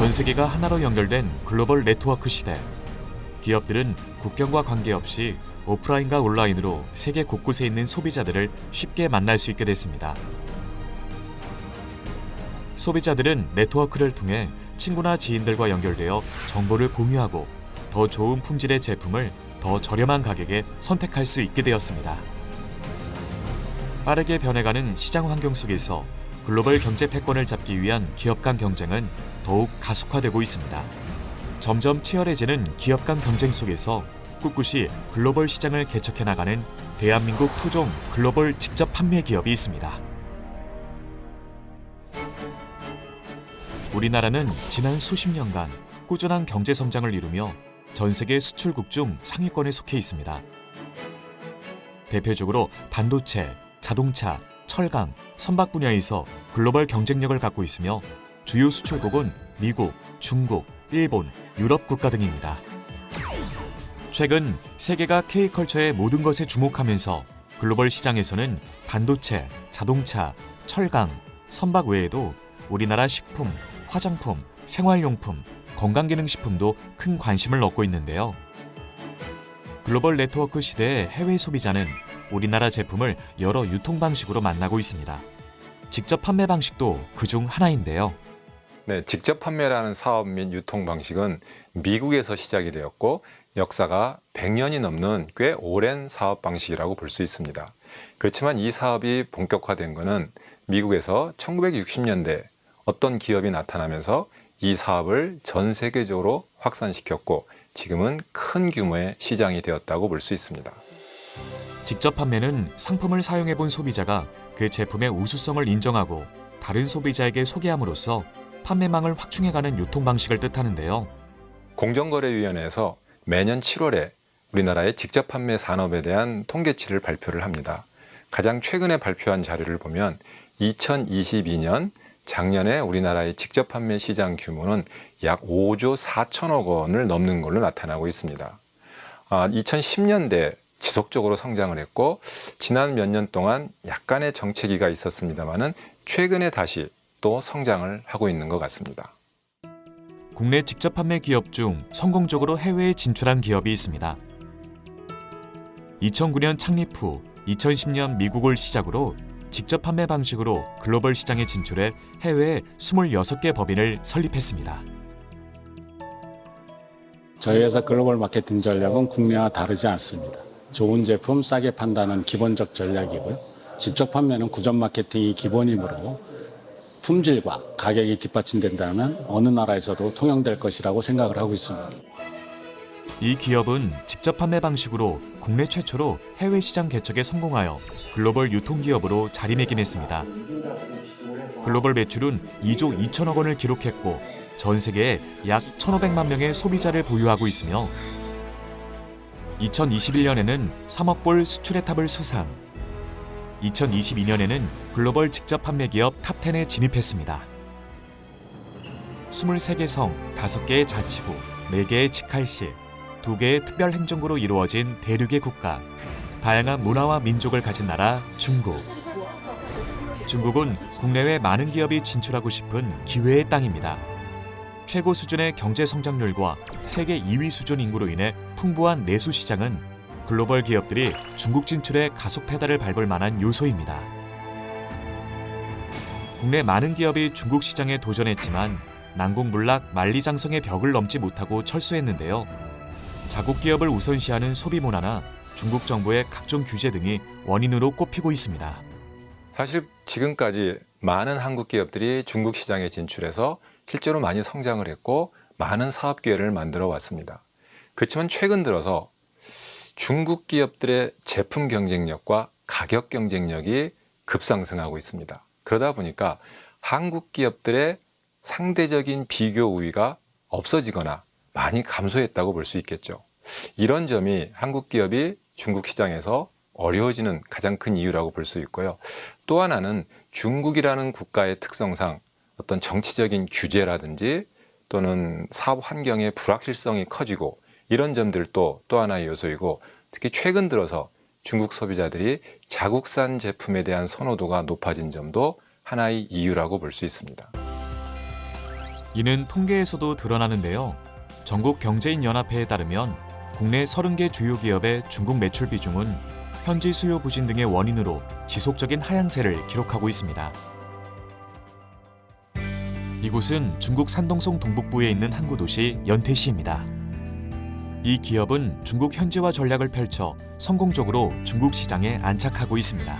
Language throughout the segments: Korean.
전 세계가 하나로 연결된 글로벌 네트워크 시대. 기업들은 국경과 관계없이 오프라인과 온라인으로 세계 곳곳에 있는 소비자들을 쉽게 만날 수 있게 됐습니다. 소비자들은 네트워크를 통해 친구나 지인들과 연결되어 정보를 공유하고 더 좋은 품질의 제품을 더 저렴한 가격에 선택할 수 있게 되었습니다. 빠르게 변해가는 시장 환경 속에서 글로벌 경제 패권을 잡기 위한 기업 간 경쟁은 더욱 가속화되고 있습니다. 점점 치열해지는 기업 간 경쟁 속에서 꿋꿋이 글로벌 시장을 개척해 나가는 대한민국 토종 글로벌 직접 판매 기업이 있습니다. 우리나라는 지난 수십 년간 꾸준한 경제 성장을 이루며 전 세계 수출국 중 상위권에 속해 있습니다. 대표적으로 반도체, 자동차, 철강, 선박 분야에서 글로벌 경쟁력을 갖고 있으며 주요 수출국은 미국, 중국, 일본, 유럽 국가 등입니다. 최근 세계가 K컬처의 모든 것에 주목하면서 글로벌 시장에서는 반도체, 자동차, 철강, 선박 외에도 우리나라 식품, 화장품, 생활용품, 건강기능식품도 큰 관심을 얻고 있는데요. 글로벌 네트워크 시대의 해외 소비자는 우리나라 제품을 여러 유통 방식으로 만나고 있습니다. 직접 판매 방식도 그중 하나인데요. 네, 직접 판매라는 사업 및 유통 방식은 미국에서 시작이 되었고 역사가 100년이 넘는 꽤 오랜 사업 방식이라고 볼 수 있습니다. 그렇지만 이 사업이 본격화된 것은 미국에서 1960년대 어떤 기업이 나타나면서 이 사업을 전 세계적으로 확산시켰고 지금은 큰 규모의 시장이 되었다고 볼 수 있습니다. 직접 판매는 상품을 사용해 본 소비자가 그 제품의 우수성을 인정하고 다른 소비자에게 소개함으로써 판매망을 확충해가는 유통 방식을 뜻하는데요. 공정거래위원회에서 매년 7월에 우리나라의 직접 판매 산업에 대한 통계치를 발표를 합니다. 가장 최근에 발표한 자료를 보면 2022년 작년에 우리나라의 직접 판매 시장 규모는 약 5조 4천억 원을 넘는 걸로 나타나고 있습니다. 2010년대 지속적으로 성장을 했고 지난 몇 년 동안 약간의 정체기가 있었습니다마는 최근에 다시 또 성장을 하고 있는 것 같습니다. 국내 직접 판매 기업 중 성공적으로 해외에 진출한 기업이 있습니다. 2009년 창립 후 2010년 미국을 시작으로 직접 판매 방식으로 글로벌 시장에 진출해 해외에 26개 법인을 설립했습니다. 저희 회사 글로벌 마케팅 전략은 국내와 다르지 않습니다. 좋은 제품 싸게 판다는 기본적 전략이고요. 직접 판매는 구전 마케팅이 기본이므로 품질과 가격이 뒷받침된다면 어느 나라에서도 통용될 것이라고 생각을 하고 있습니다. 이 기업은 직접 판매 방식으로 국내 최초로 해외 시장 개척에 성공하여 글로벌 유통기업으로 자리매김했습니다. 글로벌 매출은 2조 2천억 원을 기록했고 전 세계에 약 1,500만 명의 소비자를 보유하고 있으며 2021년에는 3억 불 수출의 탑을 수상, 2022년에는 글로벌 직접 판매 기업 탑10에 진입했습니다. 23개 성, 5개의 자치구, 4개의 직할시, 2개의 특별행정구로 이루어진 대륙의 국가, 다양한 문화와 민족을 가진 나라 중국. 중국은 국내외 많은 기업이 진출하고 싶은 기회의 땅입니다. 최고 수준의 경제 성장률과 세계 2위 수준 인구로 인해 풍부한 내수 시장은 글로벌 기업들이 중국 진출에 가속 페달을 밟을 만한 요소입니다. 국내 많은 기업이 중국 시장에 도전했지만 난공불락 만리장성의 벽을 넘지 못하고 철수했는데요. 자국 기업을 우선시하는 소비 문화나 중국 정부의 각종 규제 등이 원인으로 꼽히고 있습니다. 사실 지금까지 많은 한국 기업들이 중국 시장에 진출해서 실제로 많이 성장을 했고 많은 사업 기회를 만들어 왔습니다. 그렇지만 최근 들어서 중국 기업들의 제품 경쟁력과 가격 경쟁력이 급상승하고 있습니다. 그러다 보니까 한국 기업들의 상대적인 비교 우위가 없어지거나 많이 감소했다고 볼 수 있겠죠. 이런 점이 한국 기업이 중국 시장에서 어려워지는 가장 큰 이유라고 볼 수 있고요. 또 하나는 중국이라는 국가의 특성상 어떤 정치적인 규제라든지 또는 사업 환경의 불확실성이 커지고 이런 점들도 또 하나의 요소이고 특히 최근 들어서 중국 소비자들이 자국산 제품에 대한 선호도가 높아진 점도 하나의 이유라고 볼 수 있습니다. 이는 통계에서도 드러나는데요. 전국경제인연합회에 따르면 국내 30개 주요 기업의 중국 매출 비중은 현지 수요 부진 등의 원인으로 지속적인 하향세를 기록하고 있습니다. 이곳은 중국 산동성 동북부에 있는 항구 도시 연태시입니다. 이 기업은 중국 현지화 전략을 펼쳐 성공적으로 중국 시장에 안착하고 있습니다.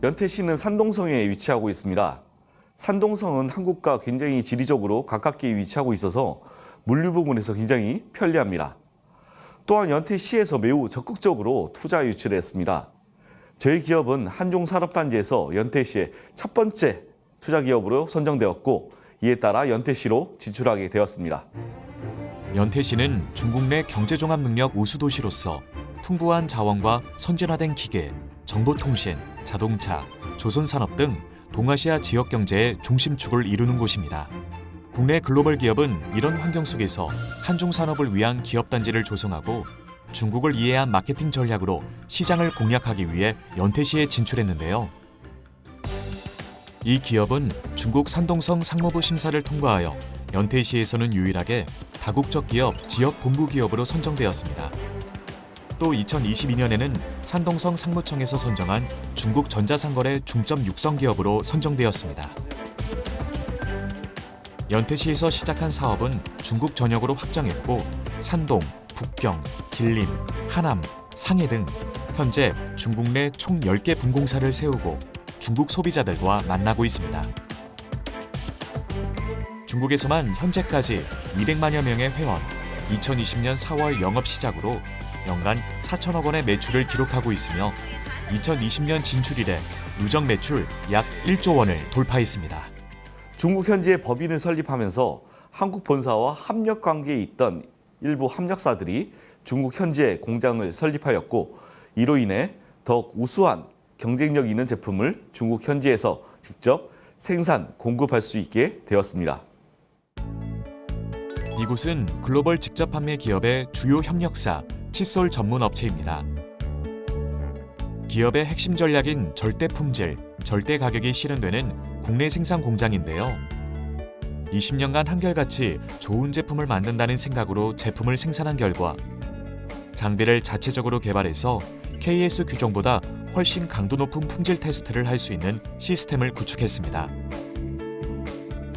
연태시는 산동성에 위치하고 있습니다. 산동성은 한국과 굉장히 지리적으로 가깝게 위치하고 있어서 물류 부분에서 굉장히 편리합니다. 또한 연태시에서 매우 적극적으로 투자 유치를 했습니다. 저희 기업은 한종산업단지에서 연태시의 첫 번째 투자 기업으로 선정되었고 이에 따라 연태시로 진출하게 되었습니다. 연태시는 중국 내 경제종합 능력 우수 도시로서 풍부한 자원과 선진화된 기계, 정보통신, 자동차, 조선산업 등 동아시아 지역 경제의 중심축을 이루는 곳입니다. 국내 글로벌 기업은 이런 환경 속에서 한중산업을 위한 기업단지를 조성하고 중국을 이해한 마케팅 전략으로 시장을 공략하기 위해 연태시에 진출했는데요. 이 기업은 중국 산동성 상무부 심사를 통과하여 연태시에서는 유일하게 다국적 기업 지역 본부 기업으로 선정되었습니다. 또 2022년에는 산동성 상무청에서 선정한 중국 전자상거래 중점 육성 기업으로 선정되었습니다. 연태시에서 시작한 사업은 중국 전역으로 확장했고 산동, 북경, 길림, 하남, 상해 등 현재 중국 내 총 10개 분공사를 세우고 중국 소비자들과 만나고 있습니다. 중국에서만 현재까지 200만여 명의 회원, 2020년 4월 영업 시작으로 연간 4천억 원의 매출을 기록하고 있으며 2020년 진출 이래 누적 매출 약 1조 원을 돌파했습니다. 중국 현지에 법인을 설립하면서 한국 본사와 협력 관계에 있던 일부 협력사들이 중국 현지에 공장을 설립하였고 이로 인해 더욱 우수한 경쟁력 있는 제품을 중국 현지에서 직접 생산, 공급할 수 있게 되었습니다. 이곳은 글로벌 직접 판매 기업의 주요 협력사, 칫솔 전문 업체입니다. 기업의 핵심 전략인 절대 품질, 절대 가격이 실현되는 국내 생산 공장인데요. 20년간 한결같이 좋은 제품을 만든다는 생각으로 제품을 생산한 결과 장비를 자체적으로 개발해서 KS 규정보다 훨씬 강도 높은 품질 테스트를 할 수 있는 시스템을 구축했습니다.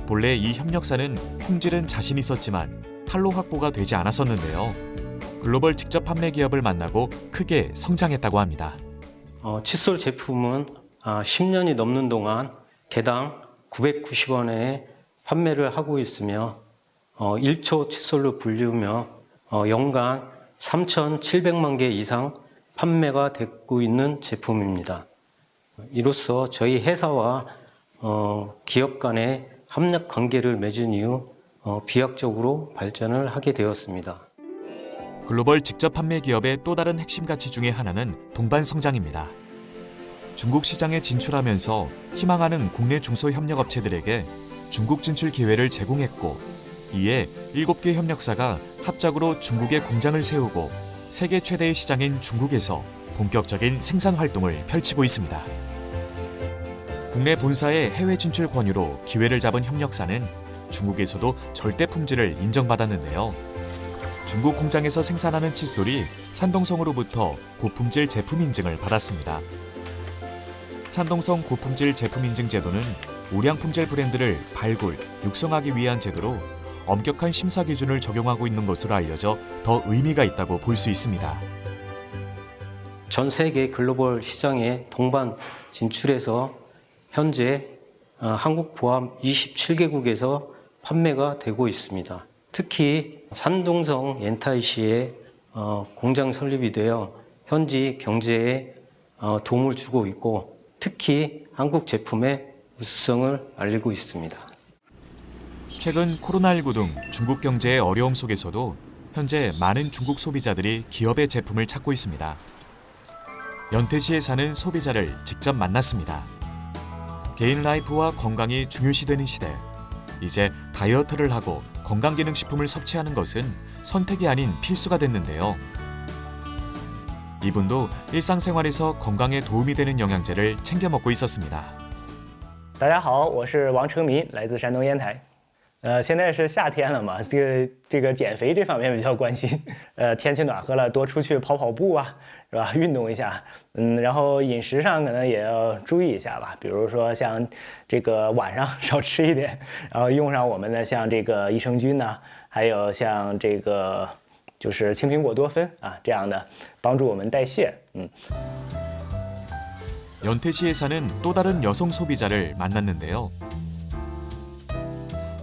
본래 이 협력사는 품질은 자신 있었지만 판로 확보가 되지 않았었는데요. 글로벌 직접 판매 기업을 만나고 크게 성장했다고 합니다. 칫솔 제품은 10년이 넘는 동안 개당 990원에 판매를 하고 있으며 1초 칫솔로 불리우며 연간 3,700만 개 이상 판매가 되고 있는 제품입니다. 이로써 저희 회사와 기업 간의 협력 관계를 맺은 이후 비약적으로 발전을 하게 되었습니다. 글로벌 직접 판매 기업의 또 다른 핵심 가치 중에 하나는 동반 성장입니다. 중국 시장에 진출하면서 희망하는 국내 중소협력업체들에게 중국 진출 기회를 제공했고 이에 7개 협력사가 합작으로 중국에 공장을 세우고 세계 최대의 시장인 중국에서 본격적인 생산 활동을 펼치고 있습니다. 국내 본사의 해외 진출 권유로 기회를 잡은 협력사는 중국에서도 절대 품질을 인정받았는데요. 중국 공장에서 생산하는 칫솔이 산동성으로부터 고품질 제품 인증을 받았습니다. 산동성 고품질 제품 인증 제도는 우량 품질 브랜드를 발굴, 육성하기 위한 제도로 엄격한 심사 기준을 적용하고 있는 것으로 알려져 더 의미가 있다고 볼 수 있습니다. 전 세계 글로벌 시장에 동반 진출해서 현재 한국 포함 27개국에서 판매가 되고 있습니다. 특히 산동성 연태시에 공장 설립이 되어 현지 경제에 도움을 주고 있고 특히 한국 제품의 우수성을 알리고 있습니다. 최근 코로나19 등 중국 경제의 어려움 속에서도 현재 많은 중국 소비자들이 기업의 제품을 찾고 있습니다. 연태시에 사는 소비자를 직접 만났습니다. 개인 라이프와 건강이 중요시되는 시대. 이제 다이어트를 하고 건강기능식품을 섭취하는 것은 선택이 아닌 필수가 됐는데요. 이분도 일상생활에서 건강에 도움이 되는 영양제를 챙겨 먹고 있었습니다. 大家好，我是王成民，来自山东烟台。现在是夏天了嘛，这个减肥这方面比较关心。天气暖和了，多出去跑跑步啊，是吧？运动一下。然后饮食上可能也要注意一下吧，比如说像这个晚上少吃一点，然后用上我们的像这个益生菌呐，还有像这个就是青苹果多酚啊这样的，帮助我们代谢。 연태시에 사는 또 다른 여성 소비자를 만났는데요.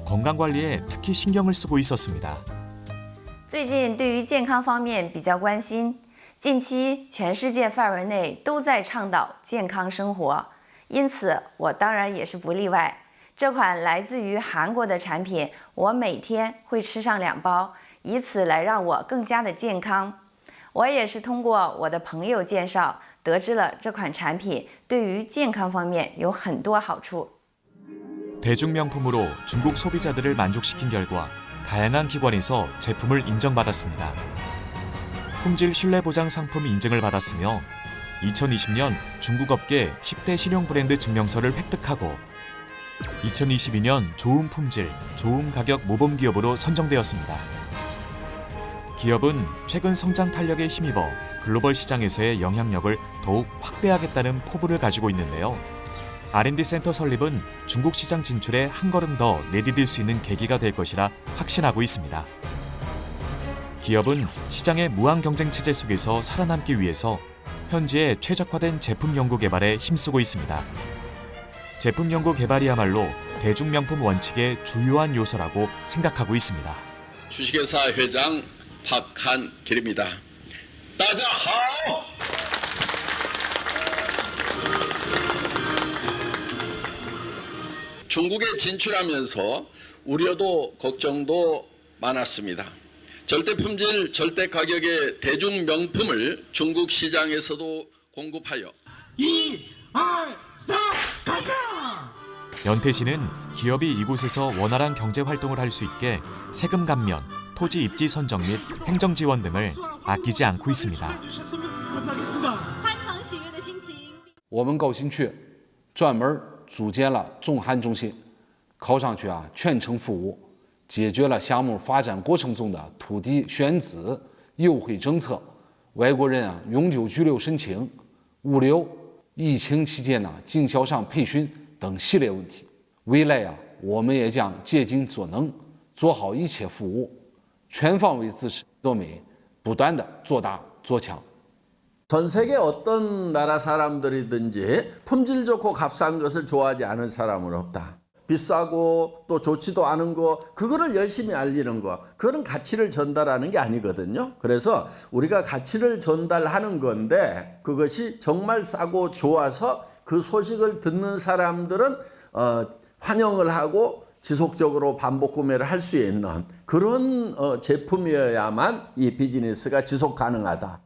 건강 관리에 특히 신경을 쓰고 있었습니다. 最近对于健康方面比较关心，近期全世界范围内都在倡导健康生活，因此我当然也是不例外。这款来自于韩国的产品，我每天会吃上2包，以此来让我更加的健康。我也是通过我的朋友介绍，得知了这款产品对于健康方面有很多好处。 대중명품으로 중국 소비자들을 만족시킨 결과 다양한 기관에서 제품을 인정받았습니다. 품질 신뢰보장 상품 인증을 받았으며 2020년 중국 업계 10대 신용 브랜드 증명서를 획득하고 2022년 좋은 품질, 좋은 가격 모범 기업으로 선정되었습니다. 기업은 최근 성장 탄력에 힘입어 글로벌 시장에서의 영향력을 더욱 확대하겠다는 포부를 가지고 있는데요. R&D 센터 설립은 중국 시장 진출에 한 걸음 더 내디딜 수 있는 계기가 될 것이라 확신하고 있습니다. 기업은 시장의 무한 경쟁 체제 속에서 살아남기 위해서 현지에 최적화된 제품 연구 개발에 힘쓰고 있습니다. 제품 연구 개발이야말로 대중명품 원칙의 주요한 요소라고 생각하고 있습니다. 주식회사 회장 박한길입니다. 따자하오! 중국에 진출하면서 우려도 걱정도 많았습니다. 절대 품질, 절대 가격의 대중 명품을 중국 시장에서도 공급하여 1, 2, 3, 가자! 연태시는 기업이 이곳에서 원활한 경제 활동을 할 수 있게 세금 감면, 토지 입지 선정 및 행정 지원 등을 아끼지 않고 있습니다. 我们高新区专门组建了众韩中心，考上去全程服务，解决了项目发展过程中的土地选址、优惠政策、外国人永久居留申请、物流、疫情期间经销商培训等系列问题。未来我们也将竭尽所能，做好一切服务，全方位支持多美，不断的做大做强。 전 세계 어떤 나라 사람들이든지 품질 좋고 값싼 것을 좋아하지 않은 사람은 없다. 비싸고 또 좋지도 않은 거 그거를 열심히 알리는 거 그거는 가치를 전달하는 게 아니거든요. 그래서 우리가 가치를 전달하는 건데 그것이 정말 싸고 좋아서 그 소식을 듣는 사람들은 환영을 하고 지속적으로 반복 구매를 할 수 있는 그런 제품이어야만 이 비즈니스가 지속 가능하다.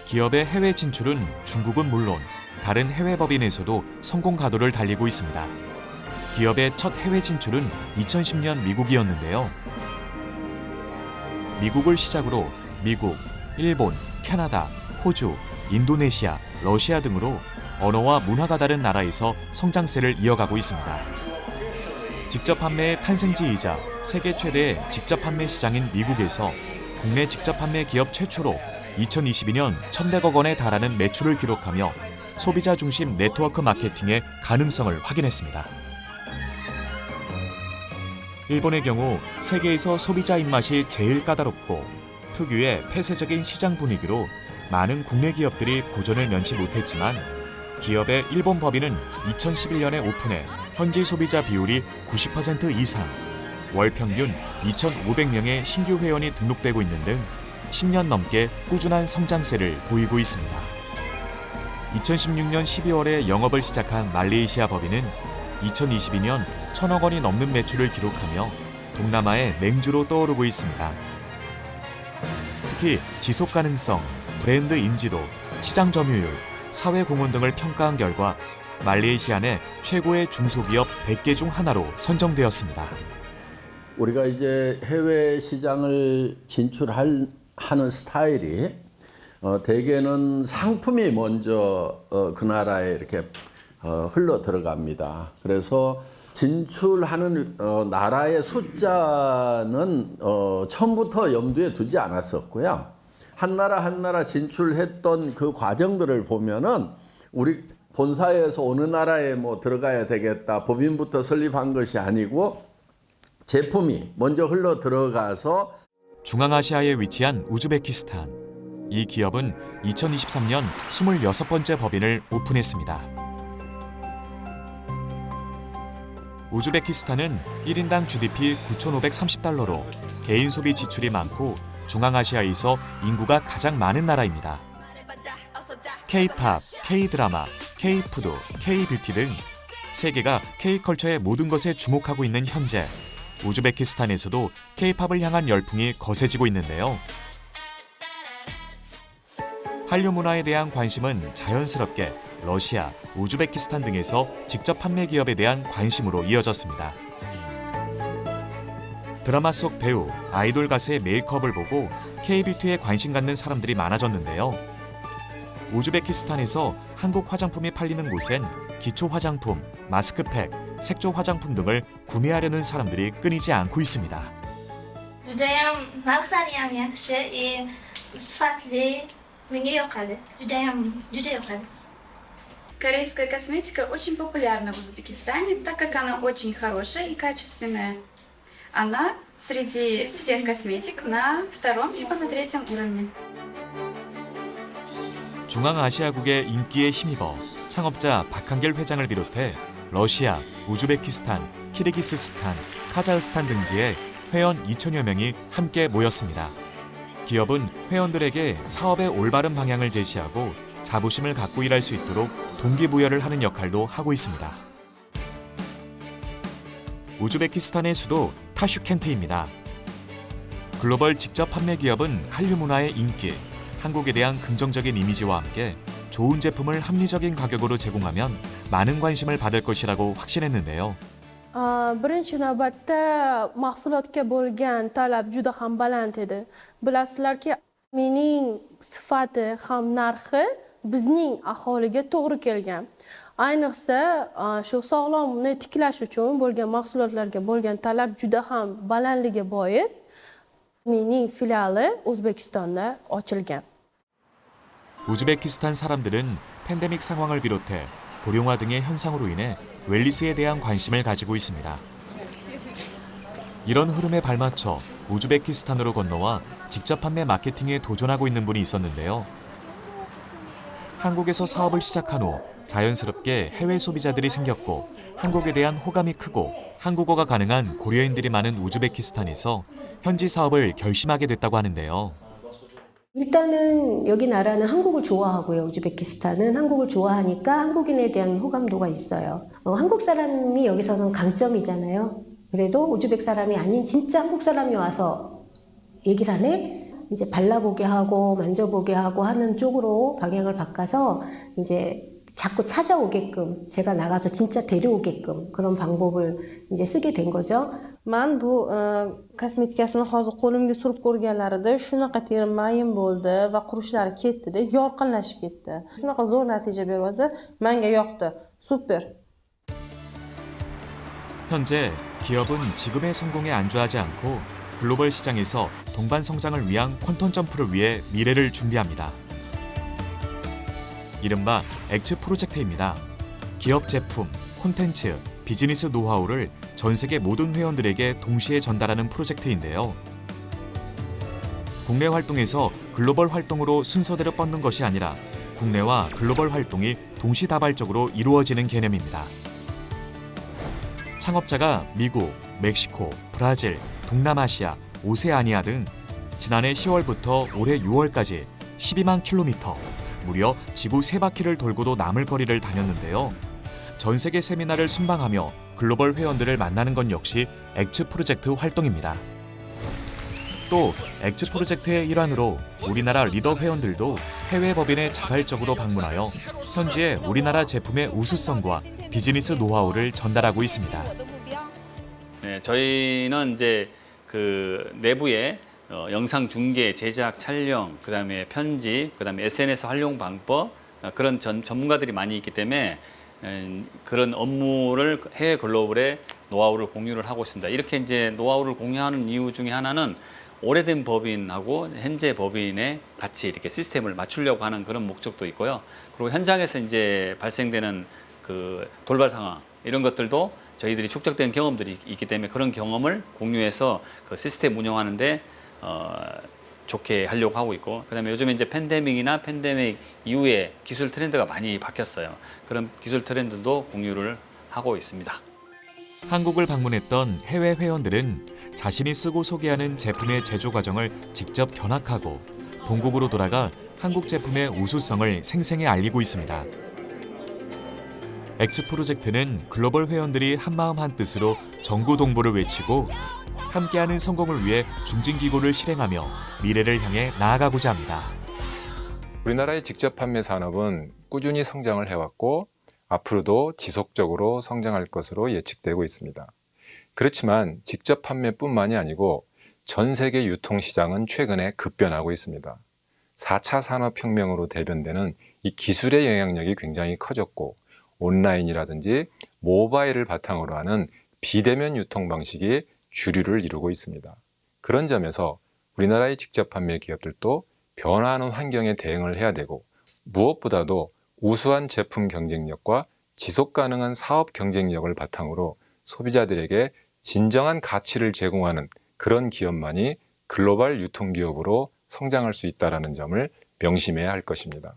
기업의 해외 진출은 중국은 물론 다른 해외 법인에서도 성공 가도를 달리고 있습니다. 기업의 첫 해외 진출은 2010년 미국이었는데요. 미국을 시작으로 미국, 일본, 캐나다, 호주, 인도네시아, 러시아 등으로 언어와 문화가 다른 나라에서 성장세를 이어가고 있습니다. 직접 판매의 탄생지이자 세계 최대의 직접 판매 시장인 미국에서 국내 직접 판매 기업 최초로 2022년 1,100억 원에 달하는 매출을 기록하며 소비자 중심 네트워크 마케팅의 가능성을 확인했습니다. 일본의 경우 세계에서 소비자 입맛이 제일 까다롭고 특유의 폐쇄적인 시장 분위기로 많은 국내 기업들이 고전을 면치 못했지만 기업의 일본 법인은 2011년에 오픈해 현지 소비자 비율이 90% 이상, 월 평균 2,500명의 신규 회원이 등록되고 있는 등 10년 넘게 꾸준한 성장세를 보이고 있습니다. 2016년 12월에 영업을 시작한 말레이시아 법인은 2022년 1,000억 원이 넘는 매출을 기록하며 동남아의 맹주로 떠오르고 있습니다. 특히 지속 가능성, 브랜드 인지도, 시장 점유율, 사회 공헌 등을 평가한 결과 말레이시아 내 최고의 중소기업 100개 중 하나로 선정되었습니다. 우리가 이제 해외 시장을 진출하는 스타일이 대개는 상품이 먼저 그 나라에 이렇게 흘러 들어갑니다. 그래서 진출하는 나라의 숫자는 처음부터 염두에 두지 않았었고요. 한 나라 진출했던 그 과정들을 보면은 우리 본사에서 어느 나라에 뭐 들어가야 되겠다 법인부터 설립한 것이 아니고 제품이 먼저 흘러 들어가서 중앙아시아에 위치한 우즈베키스탄. 이 기업은 2023년 26번째 법인을 오픈했습니다. 우즈베키스탄은 1인당 GDP 9,530달러로 개인 소비 지출이 많고 중앙아시아에서 인구가 가장 많은 나라입니다. K-팝, K-드라마, K-푸드, K-뷰티 등 세계가 K-컬처의 모든 것에 주목하고 있는 현재 우즈베키스탄에서도 K-팝을 향한 열풍이 거세지고 있는데요. 한류 문화에 대한 관심은 자연스럽게 러시아, 우즈베키스탄 등에서 직접 판매 기업에 대한 관심으로 이어졌습니다. 드라마 속 배우, 아이돌 가수의 메이크업을 보고 K-뷰티에 관심 갖는 사람들이 많아졌는데요. 우즈베키스탄에서 한국 화장품이 팔리는 곳엔 기초 화장품, 마스크팩, 색조 화장품 등을 구매하려는 사람들이 끊이지 않고 있습니다. Judayam narxlari yaxshi и sifatli. Menga yoqadi. Juda yoqadi. Корейская косметика очень популярна в Узбекистане, так как она очень хорошая и качественная. Она среди всех косметик на втором либо на третьем уровне. 중앙아시아국의 인기에 힘입어 창업자 박한길 회장을 비롯해 러시아, 우즈베키스탄, 키르기스스탄, 카자흐스탄 등지에 회원 2천여 명이 함께 모였습니다. 기업은 회원들에게 사업의 올바른 방향을 제시하고 자부심을 갖고 일할 수 있도록 동기부여를 하는 역할도 하고 있습니다. 우즈베키스탄의 수도 타슈켄트입니다. 글로벌 직접 판매 기업은 한류 문화의 인기, 한국에 대한 긍정적인 이미지와 함께 좋은 제품을 합리적인 가격으로 제공하면 많은 관심을 받을 것이라고 확신했는데요. birinchi navbatda mahsulotga bo'lgan talab juda ham baland edi. Bilasizlarki, mening sifati ham narxi bizning aholiga to'g'ri kelgan. Ayniqsa, shu sog'lomni tiklash uchun bo'lgan mahsulotlarga bo'lgan talab juda ham balandligi bois mening filiali O'zbekistonda ochilgan. 우즈베키스탄 사람들은 팬데믹 상황을 비롯해 고령화 등의 현상으로 인해 웰니스에 대한 관심을 가지고 있습니다. 이런 흐름에 발맞춰 우즈베키스탄으로 건너와 직접 판매 마케팅에 도전하고 있는 분이 있었는데요. 한국에서 사업을 시작한 후 자연스럽게 해외 소비자들이 생겼고 한국에 대한 호감이 크고 한국어가 가능한 고려인들이 많은 우즈베키스탄에서 현지 사업을 결심하게 됐다고 하는데요. 일단은 여기 나라는 한국을 좋아하고요. 우즈베키스탄은 한국을 좋아하니까 한국인에 대한 호감도가 있어요. 한국 사람이 여기서는 강점이잖아요. 그래도 우즈벡 사람이 아닌 진짜 한국 사람이 와서 얘기를 하네? 이제 발라보게 하고 만져보게 하고 하는 쪽으로 방향을 바꿔서 이제 자꾸 찾아오게끔 제가 나가서 진짜 데려오게끔 그런 방법을 이제 쓰게 된 거죠. Man bu kosmetikasini hozir qo'limga surib ko'rganlarida shunaqa terim mayin bo'ldi va qurishlari ketdi-da, yorqinlashib ketdi. Shunaqa zo'r natija berdi. Menga yoqdi. Super. 현재 기업은 지금의 성공에 안주하지 않고 글로벌 시장에서 동반 성장을 위한 퀀텀 점프를 위해 미래를 준비합니다. 이른바 엑츠 프로젝트입니다. 기업 제품, 콘텐츠, 비즈니스 노하우를 전 세계 모든 회원들에게 동시에 전달하는 프로젝트인데요. 국내 활동에서 글로벌 활동으로 순서대로 뻗는 것이 아니라 국내와 글로벌 활동이 동시다발적으로 이루어지는 개념입니다. 창업자가 미국, 멕시코, 브라질, 동남아시아, 오세아니아 등 지난해 10월부터 올해 6월까지 12만 킬로미터, 무려 지구 3바퀴를 돌고도 남을 거리를 다녔는데요. 전 세계 세미나를 순방하며 글로벌 회원들을 만나는 건 역시 엑츠 프로젝트 활동입니다. 또 엑츠 프로젝트의 일환으로 우리나라 리더 회원들도 해외 법인에 자발적으로 방문하여 현지의 우리나라 제품의 우수성과 비즈니스 노하우를 전달하고 있습니다. 네, 저희는 이제 그 내부에 영상 중계, 제작, 촬영, 그다음에 편집, 그다음에 SNS 활용 방법 그런 전문가들이 많이 있기 때문에 그런 업무를 해외 글로벌에 노하우를 공유를 하고 있습니다. 이렇게 이제 노하우를 공유하는 이유 중에 하나는 오래된 법인하고 현재 법인에 같이 이렇게 시스템을 맞추려고 하는 그런 목적도 있고요. 그리고 현장에서 이제 발생되는 그 돌발 상황 이런 것들도 저희들이 축적된 경험들이 있기 때문에 그런 경험을 공유해서 그 시스템 운영하는데 좋게 하려고 하고 있고, 그다음에 요즘에 이제 팬데믹이나 팬데믹 이후에 기술 트렌드가 많이 바뀌었어요. 그런 기술 트렌드도 공유를 하고 있습니다. 한국을 방문했던 해외 회원들은 자신이 쓰고 소개하는 제품의 제조 과정을 직접 견학하고 본국으로 돌아가 한국 제품의 우수성을 생생히 알리고 있습니다. 엑스 프로젝트는 글로벌 회원들이 한마음 한뜻으로 정구동부를 외치고 함께하는 성공을 위해 중진기구를 실행하며 미래를 향해 나아가고자 합니다. 우리나라의 직접 판매 산업은 꾸준히 성장을 해왔고 앞으로도 지속적으로 성장할 것으로 예측되고 있습니다. 그렇지만 직접 판매뿐만이 아니고 전 세계 유통시장은 최근에 급변하고 있습니다. 4차 산업혁명으로 대변되는 이 기술의 영향력이 굉장히 커졌고 온라인이라든지 모바일을 바탕으로 하는 비대면 유통 방식이 주류를 이루고 있습니다. 그런 점에서 우리나라의 직접 판매 기업들도 변화하는 환경에 대응을 해야 되고 무엇보다도 우수한 제품 경쟁력과 지속 가능한 사업 경쟁력을 바탕으로 소비자들에게 진정한 가치를 제공하는 그런 기업만이 글로벌 유통기업으로 성장할 수 있다는 점을 명심해야 할 것입니다.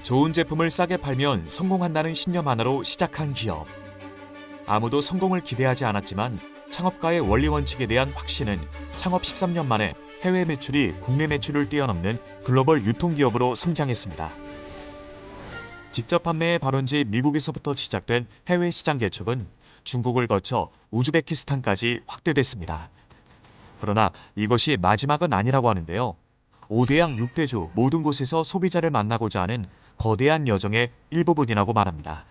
좋은 제품을 싸게 팔면 성공한다는 신념 하나로 시작한 기업. 아무도 성공을 기대하지 않았지만 창업가의 원리 원칙에 대한 확신은 창업 13년 만에 해외 매출이 국내 매출을 뛰어넘는 글로벌 유통기업으로 성장했습니다. 직접 판매의 발원지 미국에서부터 시작된 해외 시장 개척은 중국을 거쳐 우즈베키스탄까지 확대됐습니다. 그러나 이것이 마지막은 아니라고 하는데요. 5대양 6대주 모든 곳에서 소비자를 만나고자 하는 거대한 여정의 일부분이라고 말합니다.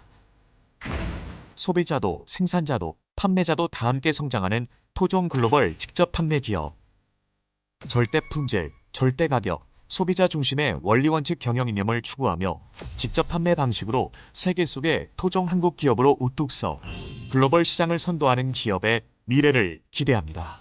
소비자도 생산자도 판매자도 다 함께 성장하는 토종 글로벌 직접 판매 기업. 절대 품질, 절대 가격, 소비자 중심의 원리 원칙 경영 이념을 추구하며 직접 판매 방식으로 세계 속의 토종 한국 기업으로 우뚝 서 글로벌 시장을 선도하는 기업의 미래를 기대합니다.